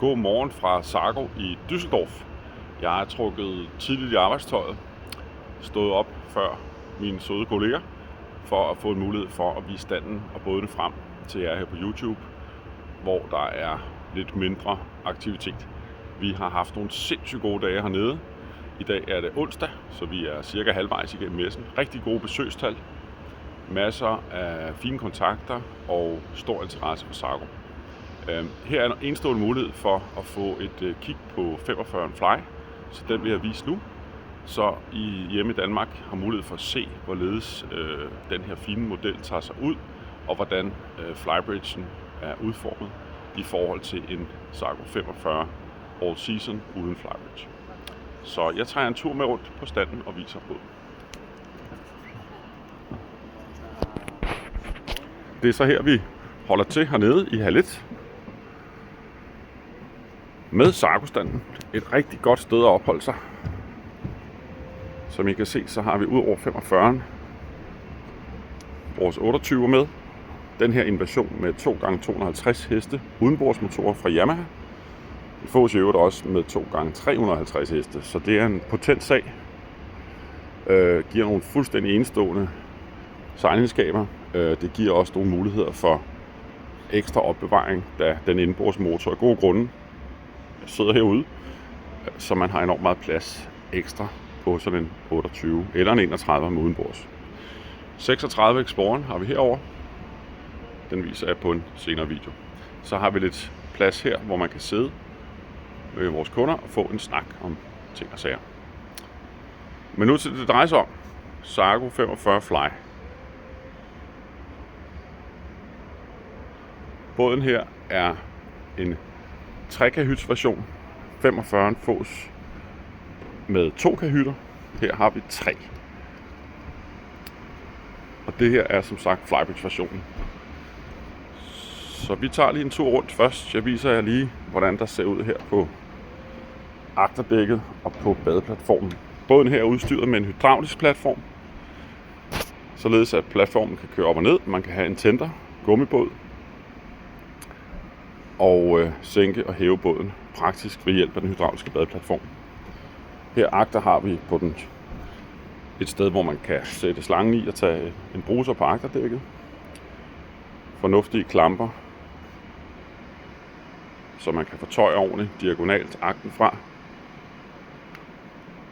God morgen fra Sargo i Düsseldorf. Jeg er trukket tidligt i arbejdstøjet, stået op før mine søde kolleger, for at få en mulighed for at vise standen og bådene frem til jer her på YouTube, hvor der er lidt mindre aktivitet. Vi har haft nogle sindssygt gode dage hernede. I dag er det onsdag, så vi er cirka halvvejs igennem messen. Rigtig gode besøgstal, masser af fine kontakter og stor interesse for Sargo. Her er en enestående mulighed for at få et kig på 45 Fly, så den vil jeg vise nu. Så I hjemme i Danmark har mulighed for at se, hvorledes den her fine model tager sig ud, og hvordan flybridgen er udformet i forhold til en Sargo 45 All Season uden flybridge. Så jeg tager en tur med rundt på standen og viser båden. Det er så her, vi holder til hernede i hal 1 med Sargo-standen. Et rigtig godt sted at opholde sig. Som I kan se, så har vi ud over 45'eren vores 28 med. Den her invasion med 2x250 heste udenbordsmotorer fra Yamaha. Vi fås i øvrigt også med 2x350 heste, så det er en potent sag. Giver nogle fuldstændig enestående sejlegenskaber. Det giver også nogle muligheder for ekstra opbevaring, da den indenbordsmotor af gode grunde sidder herude, så man har enormt meget plads ekstra på sådan en 28 eller en 31 med udenbords. 36 Exploreren har vi herover. Den viser jeg på en senere video. Så har vi lidt plads her, hvor man kan sidde med vores kunder og få en snak om ting og sager. Men nu til det drejer sig om Sargo 45 Fly. Båden her er en 3-kahyts version. 45'eren fås med 2 kahytter. Her har vi 3. Og det her er som sagt flybridge-versionen. Så vi tager lige en tur rundt først. Jeg viser jer lige, hvordan der ser ud her på agterdækket og på badeplatformen. Båden her er udstyret med en hydraulisk platform, således at platformen kan køre op og ned. Man kan have en tender, gummibåd, og sænke og hæve båden praktisk ved hjælp af den hydrauliske badeplatform. Her agter har vi på den et sted, hvor man kan sætte slangen i og tage en bruser på agterdækket. Fornuftige klamper, så man kan fortøje ordentligt diagonalt agten fra.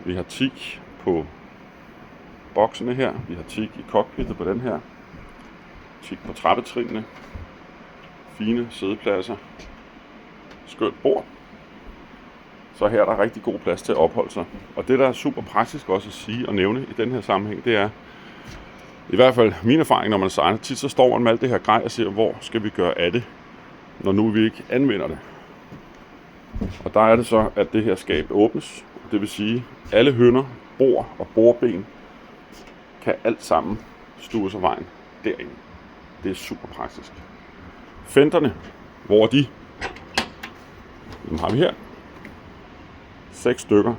Vi har teak på boksene her. Vi har teak i cockpittet på den her. Teak på trappetrinene. Fine sædepladser. Skønt bord. Så her er der rigtig god plads til at opholde sig. Og det, der er super praktisk også at sige og nævne i den her sammenhæng, det er, i hvert fald min erfaring, når man sejler, tit så står man med alt det her grej og siger, hvor skal vi gøre af det, når nu vi ikke anvender det. Og der er det så, at det her skab åbnes. Det vil sige, alle hønner, bord og bordben kan alt sammen stue sig vejen derinde. Det er super praktisk. Fenderne, hvor er de? Dem har vi her. 6 stykker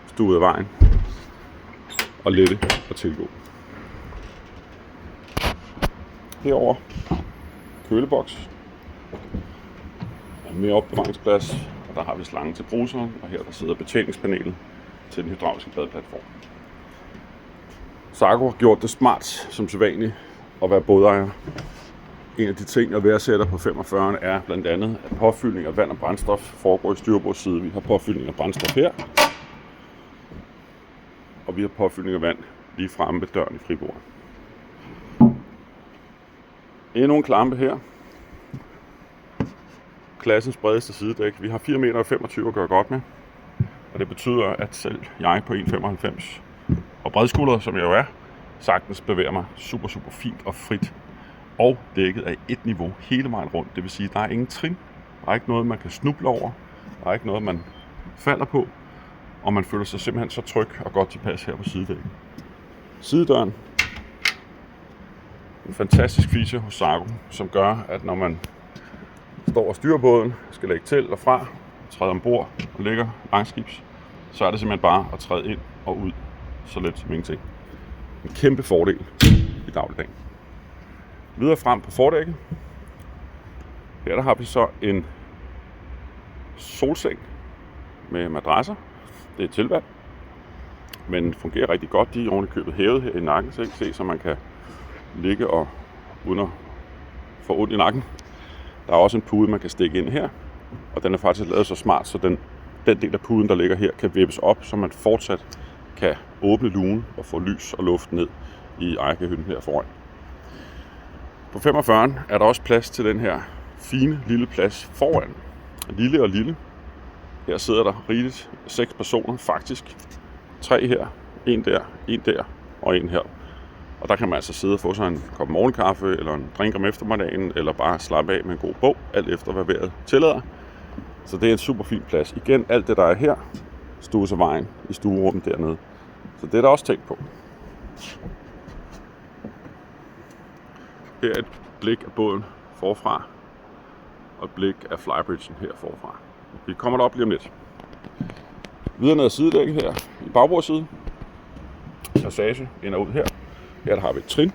stuet af vejen og lette at tilgå. Herover køleboks. Mere opbevaringsplads, og der har vi slangen til bruseren, og her der sidder betjeningspanelet til den hydrauliske badeplatform. Sargo har gjort det smart, som sædvanligt, at være bådejer. En af de ting, jeg værdsætter på 45'eren, er blandt andet, at påfyldning af vand og brændstof foregår i styrbordsside. Vi har påfyldning af brændstof her, og vi har påfyldning af vand lige fremme ved døren i fribordet. Endnu en klampe her. Klassens bredeste sidedæk. Vi har 4,25 meter at gøre godt med, og det betyder, at selv jeg på 1,95 og bredskuldret, som jeg jo er, sagtens bevæger mig super fint og frit og dækket af et niveau hele vejen rundt. Det vil sige, at der er ingen trin, der er ikke noget, man kan snuble over, der er ikke noget, man falder på, og man føler sig simpelthen så tryg og godt tilpas her på sidedækken. Sidedøren. En fantastisk feature hos Sargo, som gør, at når man står og styrer båden, skal lægge til og fra, træde ombord og ligger langskibs, så er det simpelthen bare at træde ind og ud, så let som ingenting. En kæmpe fordel i dagligdagen. Videre frem på fordækket. Her der har vi så en solseng med madrasser. Det er tilvalg, men fungerer rigtig godt. De er oven i købet hævet her i nakken, så man kan ligge og uden at få ondt i nakken. Der er også en pude, man kan stikke ind her, og den er faktisk lavet så smart, så den del af puden, der ligger her, kan vippes op, så man fortsat kan åbne lugen og få lys og luft ned i ejerkahytten her foran. På 45'eren er der også plads til den her fine lille plads foran. Lille og lille. Her sidder der rigeligt 6 personer, faktisk 3 her, en der og en her. Og der kan man altså sidde og få sig en kop morgenkaffe, eller en drink om eftermiddagen, eller bare slappe af med en god bog, alt efter hvad vejret tillader. Så det er en super fin plads. Igen, alt det der er her, stues af vejen i stuerummet dernede. Så det er der også tænkt på. Her er et blik af båden forfra, og et blik af flybridgen her forfra. Vi kommer derop lige om lidt. Videre ned ad sidedækket her, i bagbordssiden. Passage ind og ud her. Her der har vi et trin,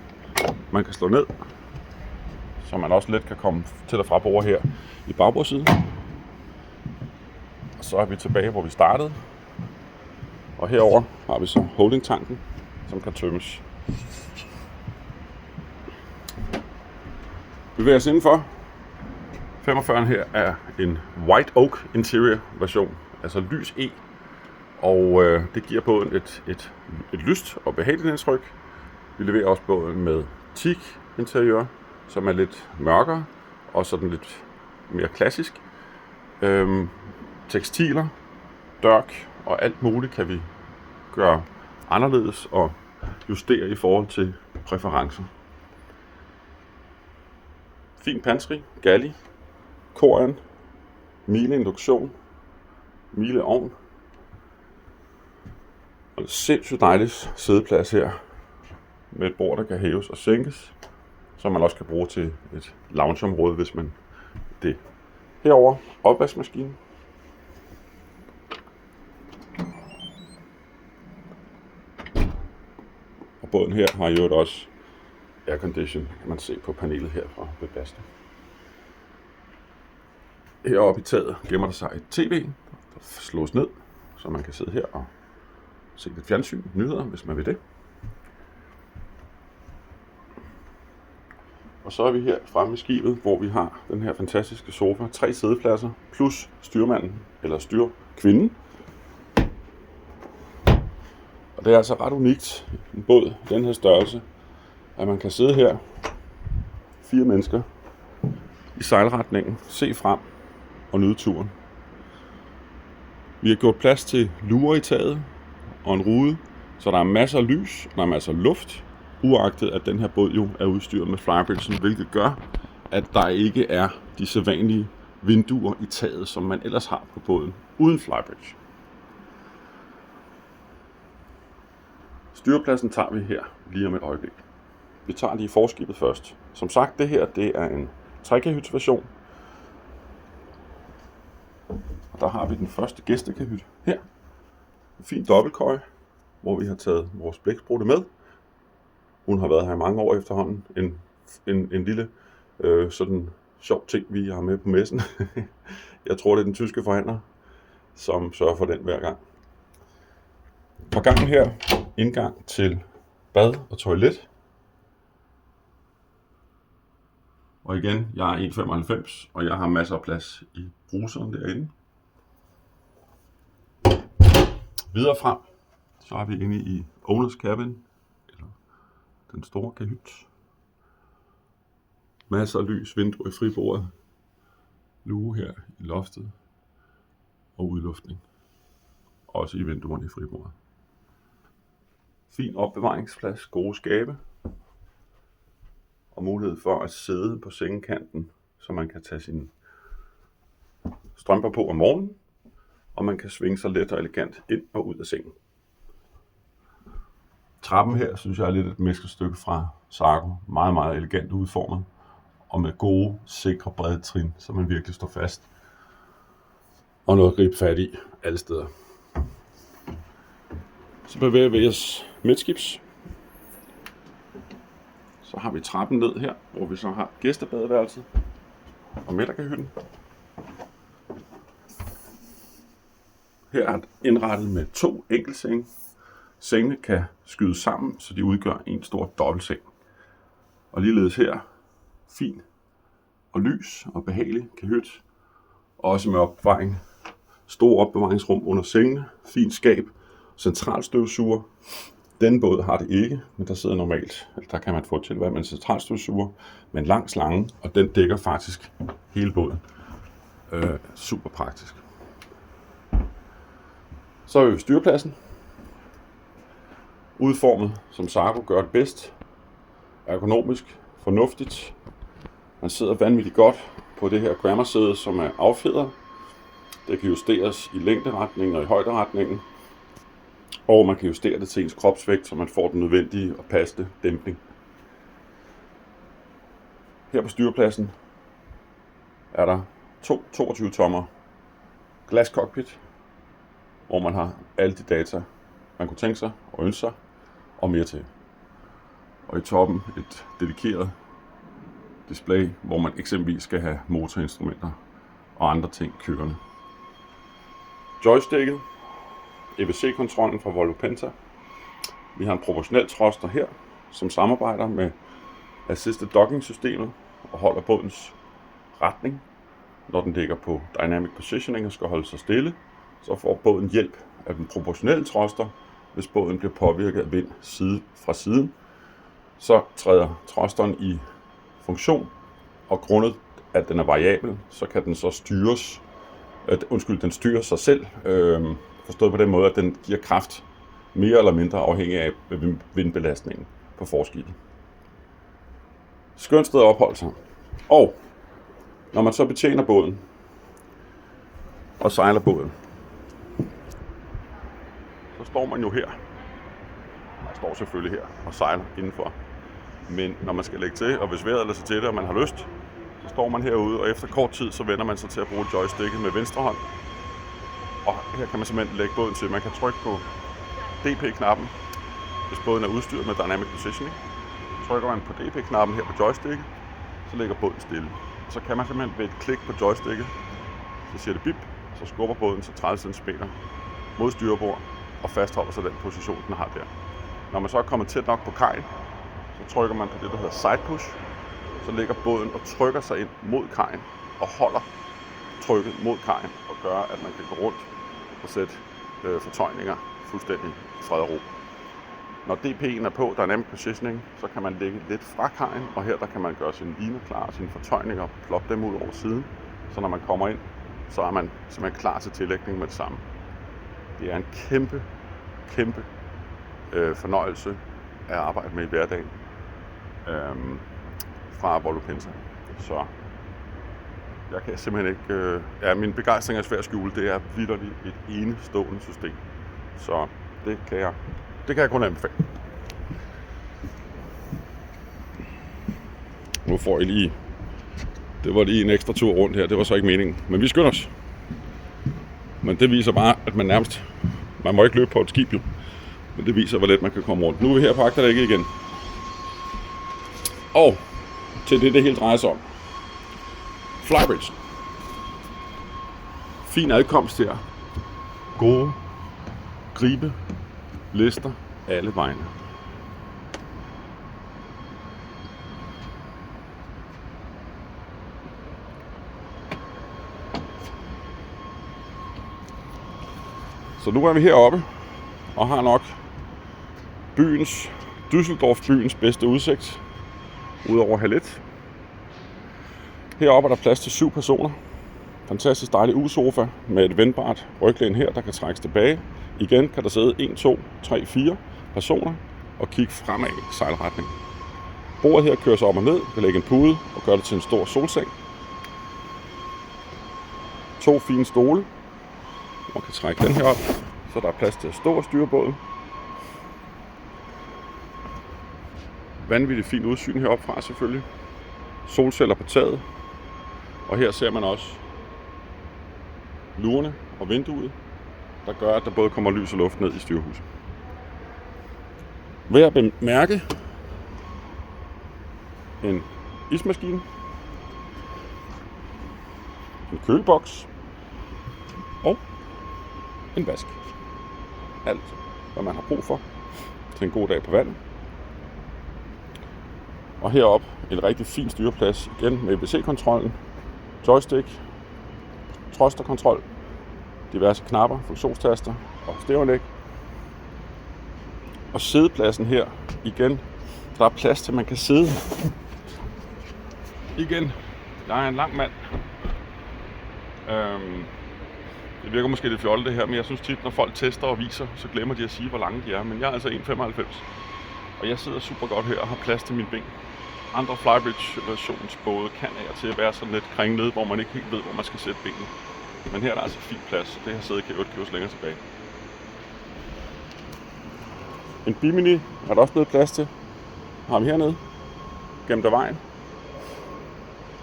man kan slå ned, så man også let kan komme til og fra bord her i bagbordssiden. Og så er vi tilbage, hvor vi startede. Og herover har vi så holdingtanken, som kan tømmes. Vi bevæger os indenfor. 45'eren her er en White Oak Interior version, altså lys E. Og det giver båden et lyst og behageligt indtryk. Vi leverer også båden med teak interiør, som er lidt mørkere og sådan lidt mere klassisk. Tekstiler, dørk og alt muligt kan vi gøre anderledes og justere i forhold til præferencer. Fin pantry, galley, koren, mileinduktion, mileovn og en sindssygt dejlig sædeplads her med et bord, der kan hæves og sænkes, som man også kan bruge til et loungeområde, hvis man det. Herover opvaskemaskine. Og båden her har jo også aircondition, kan man se på panelet her fra Webasto. Heroppe i taget gemmer der sig et tv, der slås ned, så man kan sidde her og se lidt fjernsyn, nyheder, hvis man vil det. Og så er vi her fremme i skibet, hvor vi har den her fantastiske sofa, 3 sædepladser, plus styrmanden, eller styrkvinden. Og det er altså ret unikt, en båd den her størrelse, at man kan sidde her, 4 mennesker, i sejlretningen, se frem og nyde turen. Vi har gjort plads til lurer i taget og en rude, så der er masser af lys, og der er masser af luft, uagtet at den her båd jo er udstyret med flybridgen, hvilket gør, at der ikke er de sædvanlige vinduer i taget, som man ellers har på båden uden flybridge. Styrepladsen tager vi her lige om et øjeblik. Vi tager lige forskibet først. Som sagt, det her det er en trækahytsversion. Og der har vi den første gæstekahyt her. En fin dobbeltkøje, hvor vi har taget vores blæksprutte med. Hun har været her i mange år efterhånden. En lille sådan sjov ting, vi har med på messen. Jeg tror, det er den tyske forhandler, som sørger for den hver gang. På gangen her, indgang til bad og toilet. Og igen, jeg er 1,95, og jeg har masser af plads i bruseren derinde. Videre frem, så er vi inde i Owners Cabin, eller den store kahyt. Masser af lys, vinduer i fribordet, luge her i loftet og udluftning. Også i vinduerne i fribordet. Fin opbevaringsplads, gode skabe og mulighed for at sidde på sengekanten, så man kan tage sine strømper på om morgenen, og man kan svinge sig let og elegant ind og ud af sengen. Trappen her synes jeg er lidt et meskelstykke fra Sargo. Meget, meget elegant udformet og med gode, sikre, brede trin, så man virkelig står fast. Og noget at gribe fat i alle steder. Så bevæger vi os midtskibs. Så har vi trappen ned her, hvor vi så har gæstebadeværelset og midterkahytten. Her er indrettet med 2 enkeltsenge. Sengene kan skydes sammen, så de udgør en stor dobbeltseng. Og ligeledes her, fin og lys og behagelig kahyt. Også med opbevaring. Store opbevaringsrum under sengene, fint skab, centralstøvsuger. Denne båd har det ikke, men der sidder normalt, der kan man få tilvalg med en centralstøvsuger med en lang slange, og den dækker faktisk hele båden. Super praktisk. Så er vi ved styrpladsen. Udformet som Sargo gør det bedst. Ergonomisk, fornuftigt. Man sidder vanvittigt godt på det her Grammar-sæde, som er affjedret. Det kan justeres i længderetningen og i højderetningen. Og man kan justere det til ens kropsvægt, så man får den nødvendige og passende dæmpning. Her på styrpladsen er der 22 tommer glascockpit, hvor man har alle de data, man kunne tænke sig og ønske sig, og mere til. Og i toppen et dedikeret display, hvor man eksempelvis skal have motorinstrumenter og andre ting kørende. Joysticket, EVC-kontrollen fra Volvo Penta. Vi har en proportionel thruster her, som samarbejder med Assisted Docking-systemet og holder bådens retning. Når den ligger på Dynamic Positioning og skal holde sig stille, så får båden hjælp af den proportionelle thruster, hvis båden bliver påvirket af vind fra siden. Så træder thrusteren i funktion, og grundet at den er variabel, så kan den så styres. Den styrer sig selv, forstået på den måde, at den giver kraft mere eller mindre afhængig af vindbelastningen på forskibet. Skønt sted at opholde sig. Og når man så betjener båden og sejler båden, så står man jo her. Man står selvfølgelig her og sejler indenfor. Men når man skal lægge til, og hvis vejret lader sig til det, og man har lyst, så står man herude, og efter kort tid, så vender man sig til at bruge joysticket med venstre hånd. Og her kan man simpelthen lægge båden til. Man kan trykke på DP-knappen, hvis båden er udstyret med Dynamic Positioning. Trykker man på DP-knappen her på joysticket, så ligger båden stille. Så kan man simpelthen ved et klik på joysticket, så siger det bip, så skubber båden til 30 cm mod styrbord og fastholder sig den position, den har der. Når man så er kommet tæt nok på kajen, så trykker man på det, der hedder side push. Så ligger båden og trykker sig ind mod kajen og holder trykket mod kajen og gør, at man kan gå rundt og sætte fortøjninger fuldstændig i fred og ro. Når DP'en er på, Dynamic Positioning, så kan man lægge lidt fra kajen, og her der kan man gøre sine liner klar og sine fortøjninger og ploppe dem ud over siden. Så når man kommer ind, så er man simpelthen klar til tillægning med det samme. Det er en kæmpe fornøjelse at arbejde med i hverdagen fra Volvo Penta. Så jeg kan simpelthen ikke... min begejstring er svært at skjule. Det er vitterligt et enestående system. Så det kan jeg kun anbefale. Nu får I lige... Det var lige en ekstra tur rundt her. Det var så ikke meningen. Men vi skynder os. Men det viser bare, at man må ikke løbe på et skib jo. Men det viser, hvor let man kan komme rundt. Nu er vi her på agterdækket igen. Og til det hele drejer sig om. Flybridge. Fin adkomst her. Gode gribe lister alle vegne. Så nu er vi heroppe og har nok Düsseldorf-byens bedste udsigt ud over Halet. Heroppe er der plads til 7 personer. Fantastisk dejlig U-sofa med et vendbart ryglæn her, der kan trækkes tilbage. Igen kan der sidde 1, 2, 3, 4 personer og kigge fremad i sejlretning. Bordet her kører sig op og ned, kan lægge en pude og gøre det til en stor solseng. 2 fine stole. Man kan trække den her op, så der er plads til at stå og styre båden. Vanvittigt fint udsyn heroppe fra selvfølgelig. Solceller på taget. Og her ser man også lurene og vinduet, der gør, at der både kommer lys og luft ned i styrhuset. Ved at bemærke en ismaskine, en køleboks og en vask. Alt, hvad man har brug for til en god dag på vandet. Og heroppe en rigtig fin styreplads igen med EBC-kontrollen, joystick, thrusterkontrol, diverse knapper, funktionstaster og stereoanlæg. Og sædepladsen her igen, der er plads til, at man kan sidde. Igen, jeg er en lang mand. Det virker måske lidt fjollet det her, men jeg synes tit, når folk tester og viser, så glemmer de at sige, hvor lange de er. Men jeg er altså 1,95. Og jeg sidder super godt her og har plads til mine ben. Andre Flybridge-versionsbåde kan af til at være sådan lidt kringlet, hvor man ikke helt ved, hvor man skal sætte benene. Men her er der altså fin plads, så det her sæde kan jo ikke køres længere tilbage. En Bimini er der også blevet plads til. Har vi hernede, gemt af vejen.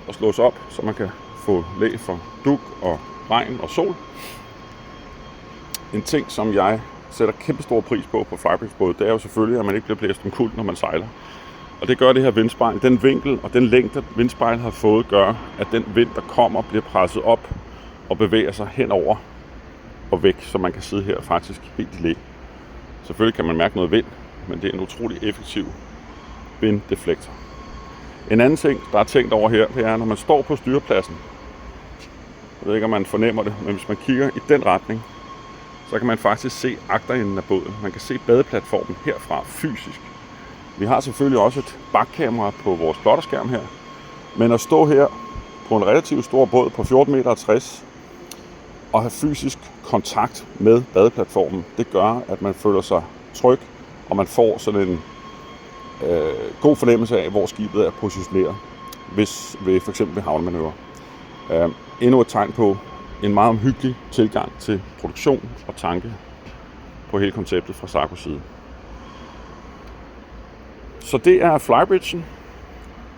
Og slås op, så man kan få læ for dug og regn og sol. En ting, som jeg sætter kæmpe stor pris på Flybridge-både, det er jo selvfølgelig, at man ikke bliver blæst omkuld, når man sejler. Og det gør det her vindspejl. Den vinkel og den længde, vindspejlet har fået, gør, at den vind, der kommer, bliver presset op og bevæger sig henover og væk, så man kan sidde her faktisk helt i læ. Selvfølgelig kan man mærke noget vind, men det er en utrolig effektiv vinddeflektor. En anden ting, der er tænkt over her, det er, når man står på styrepladsen. Jeg ved ikke, om man fornemmer det, men hvis man kigger i den retning, så kan man faktisk se agterenden af båden. Man kan se badeplatformen herfra fysisk. Vi har selvfølgelig også et bakkamera på vores plotterskærm her. Men at stå her på en relativt stor båd på 14,60 meter og have fysisk kontakt med badeplatformen, det gør, at man føler sig tryg, og man får sådan en god fornemmelse af, hvor skibet er positioneret, hvis ved f.eks. havnemanøvre. Endnu et tegn på en meget omhyggelig tilgang til produktion og tanke på hele konceptet fra Sargos side. Så det er Flybridgen,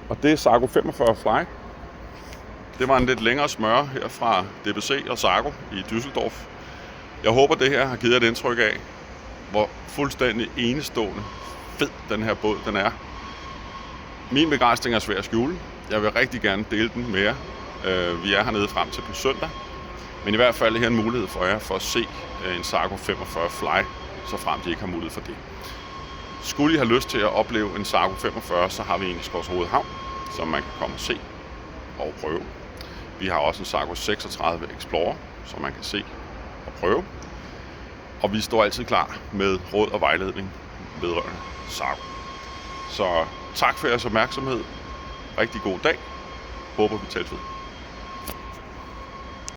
og det er Sargo 45 Fly. Det var en lidt længere smør her fra DBC og Sargo i Düsseldorf. Jeg håber, det her har givet et indtryk af, hvor fuldstændig enestående fed den her båd den er. Min begejstring er svær at skjule. Jeg vil rigtig gerne dele den med jer. Vi er hernede frem til på søndag. Men i hvert fald er her en mulighed for jer for at se en Sargo 45 Fly, så frem de ikke har mulighed for det. Skulle I have lyst til at opleve en Sargo 45, så har vi en i Skovshoved Havn, som man kan komme og se og prøve. Vi har også en Sargo 36 Explorer, som man kan se og prøve. Og vi står altid klar med råd og vejledning vedrørende Sargo. Så tak for jeres opmærksomhed. Rigtig god dag. Håber vi tales ved.